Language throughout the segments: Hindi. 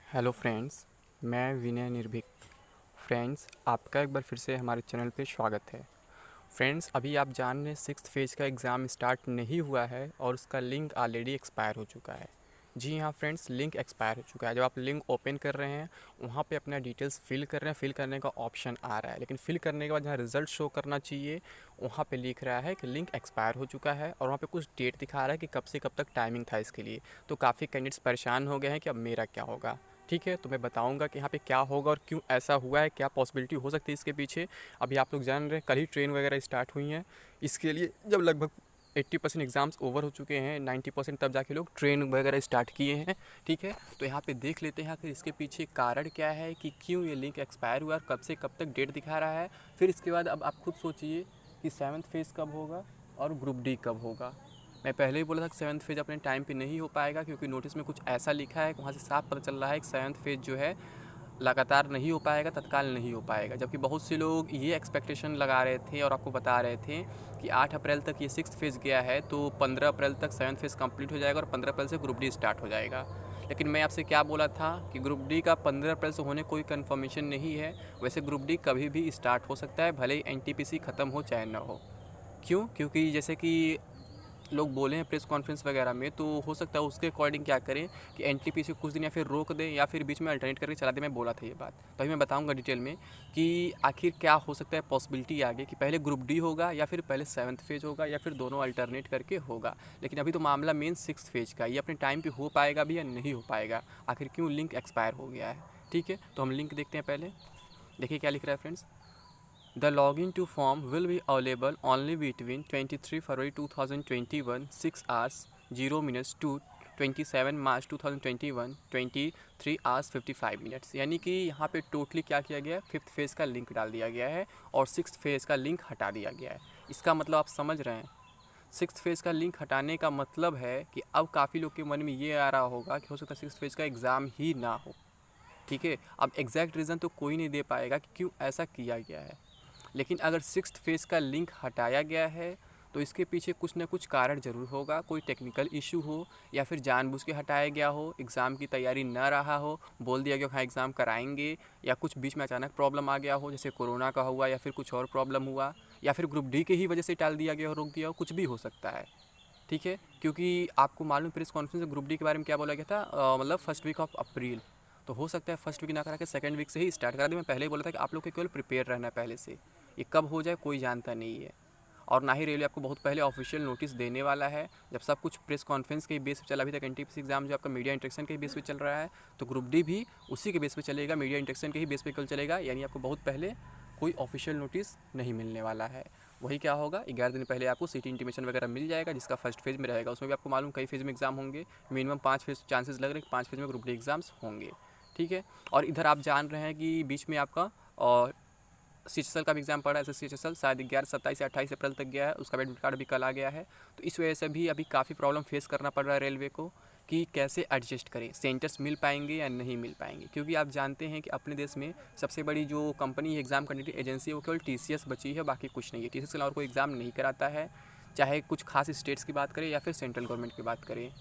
हेलो फ्रेंड्स, मैं विनय निर्भीक। फ्रेंड्स, आपका एक बार फिर से हमारे चैनल पे स्वागत है। फ्रेंड्स, अभी आप जान रहे हैं 6th फेज़ का एग्ज़ाम स्टार्ट नहीं हुआ है और उसका लिंक ऑलरेडी एक्सपायर हो चुका है। जी हाँ फ्रेंड्स, लिंक एक्सपायर हो चुका है। जब आप लिंक ओपन कर रहे हैं, वहाँ पे अपना डिटेल्स फिल कर रहे हैं, फिल करने का ऑप्शन आ रहा है, लेकिन फिल करने के बाद जहाँ रिज़ल्ट शो करना चाहिए, वहाँ पे लिख रहा है कि लिंक एक्सपायर हो चुका है और वहाँ पे कुछ डेट दिखा रहा है कि कब से कब तक टाइमिंग था इसके लिए। तो काफ़ी कैंडिडेट्स परेशान हो गए हैं कि अब मेरा क्या होगा। ठीक है, तो मैं बताऊंगा कि यहाँ पे क्या होगा और क्यों ऐसा हुआ है, क्या पॉसिबिलिटी हो सकती है इसके पीछे। अभी आप लोग जान रहे हैं, कल ही ट्रेन वगैरह स्टार्ट हुई हैं। इसके लिए जब लगभग 80% एग्ज़ाम्स ओवर हो चुके हैं, 90% तब जाके लोग ट्रेन वगैरह स्टार्ट किए हैं। ठीक है, तो यहाँ पे देख लेते हैं आखिर इसके पीछे कारण क्या है कि क्यों ये लिंक एक्सपायर हुआ और कब से कब तक डेट दिखा रहा है। फिर इसके बाद अब आप खुद सोचिए कि 7th फेज़ कब होगा और ग्रुप डी कब होगा। मैं पहले ही बोला था कि 7th फेज़ अपने टाइम पे नहीं हो पाएगा, क्योंकि नोटिस में कुछ ऐसा लिखा है, वहाँ से साफ पता चल रहा है कि 7th फेज़ जो है लगातार नहीं हो पाएगा, तत्काल नहीं हो पाएगा। जबकि बहुत से लोग ये एक्सपेक्टेशन लगा रहे थे और आपको बता रहे थे कि 8 अप्रैल तक ये 6th फेज़ गया है, तो 15 अप्रैल तक 7th फेज़ कंप्लीट हो जाएगा और 15 अप्रैल से ग्रुप डी स्टार्ट हो जाएगा। लेकिन मैं आपसे क्या बोला था कि ग्रुप डी का 15 अप्रैल से होने कोई कन्फर्मेशन नहीं है। वैसे ग्रुप डी कभी भी स्टार्ट हो सकता है, भले ही एनटीपीसी ख़त्म हो चाहे ना हो। क्यों? क्योंकि जैसे कि लोग बोले हैं प्रेस कॉन्फ्रेंस वगैरह में, तो हो सकता है उसके अकॉर्डिंग क्या करें कि एनटीपीसी कुछ दिन या फिर रोक दें या फिर बीच में अल्टरनेट करके चला दें। मैं बोला था ये बात, तो अभी मैं बताऊंगा डिटेल में कि आखिर क्या हो सकता है पॉसिबिलिटी आगे, कि पहले ग्रुप डी होगा या फिर पहले 7th फेज़ होगा या फिर दोनों अल्टरनेट करके होगा। लेकिन अभी तो मामला मेन 6th फेज़ का, ये अपने टाइम पर हो पाएगा भी या नहीं हो पाएगा, आखिर क्यों लिंक एक्सपायर हो गया है। ठीक है, तो हम लिंक देखते हैं। पहले देखिए क्या लिख रहा है friends. The login to form will be available only between 23 February 2021 6 hours 0 minutes to 27 March 2021 23 hours 55 minutes। यानी कि यहाँ पे टोटली क्या किया गया है, 5th फेज़ का लिंक डाल दिया गया है और 6th फेज़ का लिंक हटा दिया गया है। इसका मतलब आप समझ रहे हैं, 6th फेज़ का लिंक हटाने का मतलब है कि अब काफ़ी लोग के मन में ये आ रहा होगा कि हो सकता है 6th फेज़ का एग्ज़ाम ही ना हो। ठीक है, अब एग्जैक्ट रीज़न तो कोई नहीं दे पाएगा कि क्यों ऐसा किया गया है, लेकिन अगर 6th फेज़ का लिंक हटाया गया है तो इसके पीछे कुछ ना कुछ कारण ज़रूर होगा। कोई टेक्निकल इशू हो या फिर जानबूझ के हटाया गया हो, एग्ज़ाम की तैयारी ना रहा हो, बोल दिया गया हाँ एग्ज़ाम कराएंगे, या कुछ बीच में अचानक प्रॉब्लम आ गया हो, जैसे कोरोना का हुआ या फिर कुछ और प्रॉब्लम हुआ, या फिर ग्रुप डी के ही वजह से टाल दिया गया हो, रोक दिया हो, कुछ भी हो सकता है। ठीक है, क्योंकि आपको मालूम प्रेस कॉन्फ्रेंस में ग्रुप डी के बारे में क्या बोला गया था, मतलब फर्स्ट वीक ऑफ अप्रैल। तो हो सकता है फर्स्ट वीक ना करा के सेकंड वीक से ही स्टार्ट करा दे। मैं पहले ही बोला था कि आप लोग को केवल प्रिपेयर रहना है पहले से, ये कब हो जाए कोई जानता नहीं है। और ना ही रेलवे आपको बहुत पहले ऑफिशियल नोटिस देने वाला है। जब सब कुछ प्रेस कॉन्फ्रेंस के बेस पे चला, अभी तक एनटीपीसी एग्जाम जो आपका मीडिया इंटरेक्शन के बेस पे चल रहा है, तो ग्रुप डी भी उसी के बेस पे चलेगा, मीडिया इंटरेक्शन के ही बेस पे कल चलेगा। यानी आपको बहुत पहले कोई ऑफिशियल नोटिस नहीं मिलने वाला है। वही क्या होगा, 11 दिन पहले आपको सिटी इंटीमेशन वगैरह मिल जाएगा, जिसका फर्स्ट फेज़ में रहेगा। उसमें भी आपको मालूम कई फेज़ में एग्जाम होंगे, मिनिमम 5 फेज़ चांसेस लग रहे हैं, 5 फेज़ में ग्रुप डी एग्जाम्स होंगे। ठीक है, और इधर आप जान रहे हैं कि बीच में आपका और CHSL का भी एग्जाम पड़ा है। ऐसे CHSL शायद 11 27 या 28 अप्रैल तक गया है, उसका एडमिट कार्ड भी कल आ गया है। तो इस वजह से भी अभी काफ़ी प्रॉब्लम फेस करना पड़ रहा है रेलवे को कि कैसे एडजस्ट करें, सेंटर्स मिल पाएंगे या नहीं मिल पाएंगे। क्योंकि आप जानते हैं कि अपने देश में सबसे बड़ी जो कंपनी है एग्ज़ाम कंडक्टिंग एजेंसी है, वो केवल TCS बची है, बाकी कुछ नहीं है। TCS के अलावा कोई एग्ज़ाम नहीं कराता है, चाहे कुछ खास स्टेट्स की बात करें या फिर सेंट्रल गवर्नमेंट की बात करें।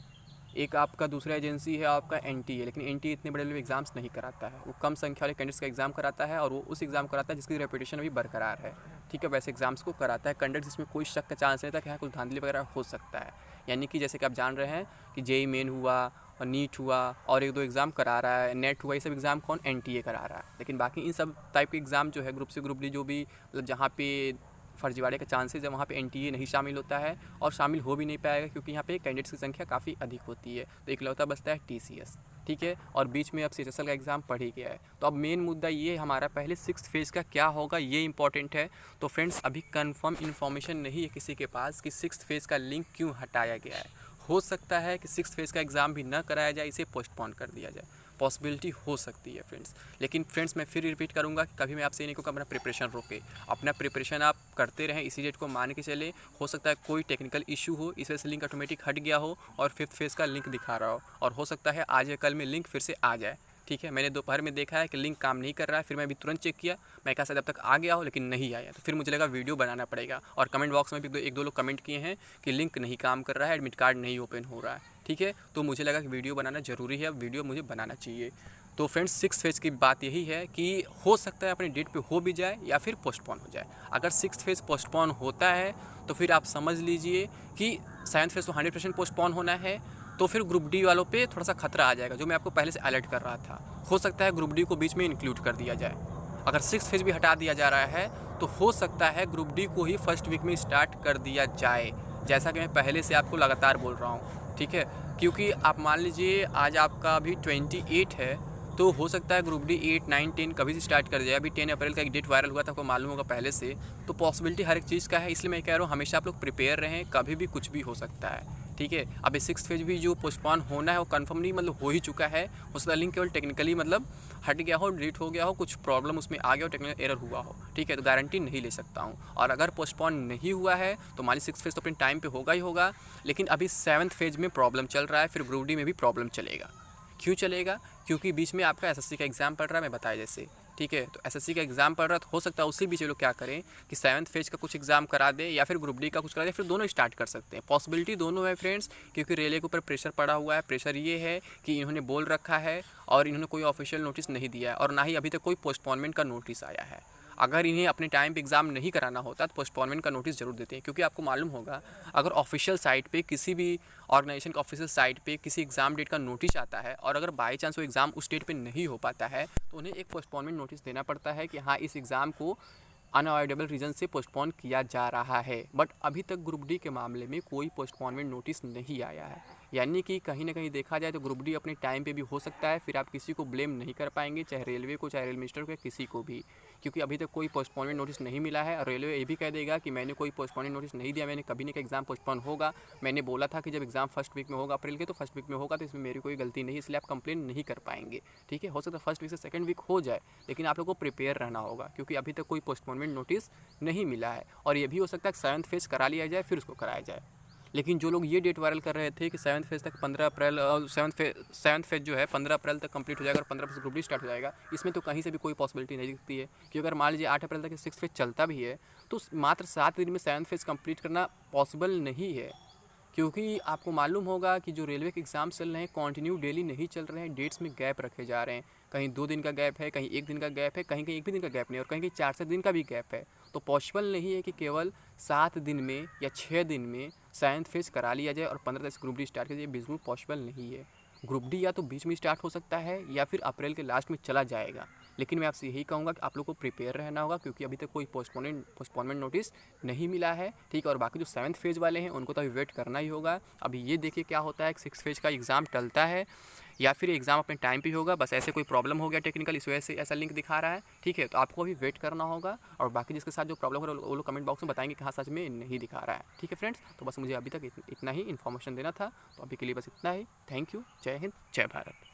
एक आपका दूसरा एजेंसी है आपका NTA, लेकिन NTA इतने बड़े लेवल एग्जाम्स नहीं कराता है, वो कम संख्या वाले कैंडिडेट्स का एग्ज़ाम कराता है और वो उस एग्ज़ाम कराता है जिसकी रेपुटेशन अभी बरकरार है। ठीक है, वैसे एग्ज़ाम्स को कराता है कंडक्ट जिसमें कोई शक का चांस नहीं था कि यहाँ कुछ धांधली वगैरह हो सकता है। यानी कि जैसे कि आप जान रहे हैं कि JEE मेन हुआ और नीट हुआ और एक दो एग्ज़ाम करा रहा है, नेट हुआ, ये सब एग्ज़ाम कौन NTA करा रहा है। लेकिन बाकी इन सब टाइप के एग्ज़ाम जो है ग्रुप C ग्रुप D जो भी मतलब जहाँ पे फर्जीवाड़े का चांसेस है, वहाँ पे NTA नहीं शामिल होता है और शामिल हो भी नहीं पाएगा, क्योंकि यहाँ पे कैंडिडेट्स की संख्या काफ़ी अधिक होती है। तो इकलौता बचता है TCS। ठीक है, और बीच में अब CHSL का एग्ज़ाम पढ़ ही गया है। तो अब मेन मुद्दा ये हमारा पहले 6th फेज़ का क्या होगा, ये इंपॉर्टेंट है। तो फ्रेंड्स, अभी कंफर्म इन्फॉर्मेशन नहीं है किसी के पास कि 6th फेज़ का लिंक क्यों हटाया गया है। हो सकता है कि 6th फेज़ का एग्ज़ाम भी ना कराया जाए, इसे पोस्टपोन कर दिया जाए, पॉसिबिलिटी हो सकती है फ्रेंड्स। लेकिन फ्रेंड्स, मैं फिर रिपीट करूंगा कि कभी मैं आपसे ये नहीं कहूँगा अपना प्रिपरेशन रोके, अपना प्रिपरेशन आप करते रहें, इसी डेट को मान के चले। हो सकता है कोई टेक्निकल इशू हो, इस वजह से लिंक ऑटोमेटिक हट गया हो और 5th फेज़ का लिंक दिखा रहा हो, और हो सकता है आज या कल में लिंक फिर से आ जाए। ठीक है, मैंने दोपहर में देखा है कि लिंक काम नहीं कर रहा है, फिर मैं अभी तुरंत चेक किया, मैं कहा शायद अब तक आ गया हो, लेकिन नहीं आया। तो फिर मुझे लगा वीडियो बनाना पड़ेगा, और कमेंट बॉक्स में भी एक दो लोग कमेंट किए हैं कि लिंक नहीं काम कर रहा है, एडमिट कार्ड नहीं ओपन हो रहा है। ठीक है। तो मुझे लगा कि वीडियो बनाना ज़रूरी है, अब वीडियो मुझे बनाना चाहिए। तो फ्रेंड्स, सिक्स फेज़ की बात यही है कि हो सकता है अपने डेट पे हो भी जाए या फिर पोस्टपोन हो जाए। अगर सिक्स फेज़ पोस्टपोन होता है तो फिर आप समझ लीजिए कि सेवन्थ फेज़ तो 100% पोस्टपोन होना है। तो फिर ग्रुप डी वालों पे थोड़ा सा खतरा आ जाएगा, जो मैं आपको पहले से अलर्ट कर रहा था। हो सकता है ग्रुप डी को बीच में इंक्लूड कर दिया जाए। अगर सिक्स फेज़ भी हटा दिया जा रहा है तो हो सकता है ग्रुप डी को ही फर्स्ट वीक में स्टार्ट कर दिया जाए, जैसा कि मैं पहले से आपको लगातार बोल रहा हूँ, ठीक है। क्योंकि आप मान लीजिए आज आपका अभी 28 है, तो हो सकता है ग्रुप डी 8, 9, 10 कभी से स्टार्ट कर जाए। अभी 10 अप्रैल का एक डेट वायरल हुआ था, आपको मालूम होगा पहले से। तो पॉसिबिलिटी हर एक चीज़ का है, इसलिए मैं कह रहा हूँ हमेशा आप लोग प्रिपेयर रहें, कभी भी कुछ भी हो सकता है, ठीक है। अभी सिक्स फेज भी जो पोस्टपोन होना है वो कंफर्म नहीं, मतलब हो ही चुका है। उसका लिंक केवल टेक्निकली मतलब हट गया हो, डिलीट हो गया हो, कुछ प्रॉब्लम उसमें आ गया हो, टेक्निकल एरर हुआ हो, ठीक है। तो गारंटी नहीं ले सकता हूँ। और अगर पोस्टपोन नहीं हुआ है तो मान लीजिए सिक्स फेज तो अपने टाइम पे होगा ही होगा, लेकिन अभी सेवन्थ फेज में प्रॉब्लम चल रहा है, फिर ग्रुप डी में भी प्रॉब्लम चलेगा। क्यों चलेगा? क्योंकि बीच में आपका एसएससी का एग्ज़ाम पड़ रहा है, मैं बताया जैसे, ठीक है। तो एसएससी का एग्ज़ाम पड़ रहा है, तो हो सकता है उसी बीच ये लोग क्या करें कि सेवन्थ फेज का कुछ एग्ज़ाम करा दें या फिर ग्रुप डी का कुछ करा दें, फिर दोनों स्टार्ट कर सकते हैं। पॉसिबिलिटी दोनों है फ्रेंड्स, क्योंकि रेलवे के ऊपर प्रेशर पड़ा हुआ है। प्रेशर ये है कि इन्होंने बोल रखा है और इन्होंने कोई ऑफिशियल नोटिस नहीं दिया है और ना ही अभी तक कोई पोस्टपोनमेंट का नोटिस आया है। अगर इन्हें अपने टाइम पे एग्ज़ाम नहीं कराना होता तो पोस्टपोनमेंट का नोटिस ज़रूर देते हैं, क्योंकि आपको मालूम होगा अगर ऑफिशियल साइट पे किसी भी ऑर्गेनाइजेशन का ऑफिशियल साइट पे किसी एग्ज़ाम डेट का नोटिस आता है और अगर बाई चांस वो एग्ज़ाम उस डेट पे नहीं हो पाता है तो उन्हें एक पोस्टपोनमेंट नोटिस देना पड़ता है कि हाँ, इस एग्ज़ाम को अनअवॉइडेबल रीज़न से पोस्टपोन किया जा रहा है। बट अभी तक ग्रुप डी के मामले में कोई पोस्टपोनमेंट नोटिस नहीं आया है, यानी कि कहीं ना कहीं देखा जाए तो ग्रुप डी अपने टाइम पे भी हो सकता है। फिर आप किसी को ब्लेम नहीं कर पाएंगे, चाहे रेलवे को, चाहे रेल मिनिस्टर को, या किसी को भी, क्योंकि अभी तक कोई पोस्टपोनमेंट नोटिस नहीं मिला है। और रेलवे ये भी कह देगा कि मैंने कोई पोस्टपोनमेंट नोटिस नहीं दिया, मैंने कभी नहीं कहा एग्ज़ाम पोस्टपोन होगा। मैंने बोला था कि जब एग्ज़ाम फर्स्ट वीक में होगा अप्रैल के, तो फर्स्ट वीक में होगा, तो इसमें मेरी कोई गलती नहीं है, इसलिए आप कंप्लेन नहीं कर पाएंगे, ठीक है। हो सकता है फर्स्ट वीक से सेकंड वीक हो जाए, लेकिन आप लोग को प्रिपेयर रहना होगा, क्योंकि अभी तक कोई पोस्टपोनमेंट नोटिस नहीं मिला है। और ये भी हो सकता है कि सेवन्थ फेज करा लिया जाए फिर उसको कराया जाए। लेकिन जो लोग ये डेट वायरल कर रहे थे कि सेवन्थ फेज तक 15 अप्रैल, सेवन्थ फेज जो है 15 अप्रैल तक कंप्लीट हो जाएगा और 15 अप्रैल से ग्रुप डी स्टार्ट हो जाएगा, इसमें तो कहीं से भी कोई पॉसिबिलिटी नहीं दिखती है। क्योंकि अगर मान लीजिए 8 अप्रैल तक सिक्स फेज चलता भी है तो मात्र 7 दिन में सेवन्थ फेज कंप्लीट करना पॉसिबल नहीं है। क्योंकि आपको मालूम होगा कि जो रेलवे के एग्ज़ाम चल रहे हैं कंटिन्यू डेली नहीं चल रहे हैं, डेट्स में गैप रखे जा रहे हैं। कहीं 2 दिन का गैप है, कहीं 1 दिन का गैप है, कहीं कहीं 1 भी दिन का गैप नहीं, और कहीं कहीं 4 से दिन का भी गैप है। तो पॉसिबल नहीं है कि केवल 7 दिन में या 6 दिन में सेवन्थ फेज करा लिया जाए और 15 से ग्रुप डी स्टार्ट किया जाए, बिल्कुल पॉसिबल नहीं है। ग्रुप डी या तो बीच में स्टार्ट हो सकता है या फिर अप्रैल के लास्ट में चला जाएगा। लेकिन मैं आपसे यही कहूँगा कि आप लोग को प्रिपेयर रहना होगा, क्योंकि अभी तक कोई पोस्टपोनमेंट नोटिस नहीं मिला है, ठीक है। और बाकी जो सेवन्थ फेज़ वाले हैं उनको तो अभी वेट करना ही होगा। अभी ये देखिए क्या होता है कि सिक्स फेज का एग्ज़ाम टलता है या फिर एग्ज़ाम अपने टाइम पे होगा। बस ऐसे कोई प्रॉब्लम हो गया टेक्निकल, इस वजह से ऐसा लिंक दिखा रहा है, ठीक है। तो आपको अभी वेट करना होगा, और बाकी जिसके साथ जो प्रॉब्लम हो रहा है वो लोग कमेंट बॉक्स में बताएंगे कि हाँ सच में नहीं दिखा रहा है, ठीक है फ्रेंड्स। तो बस मुझे अभी तक इतना ही इन्फॉर्मेशन देना था, तो अभी के लिए बस इतना ही। Thank you. जय हिंद, जय भारत।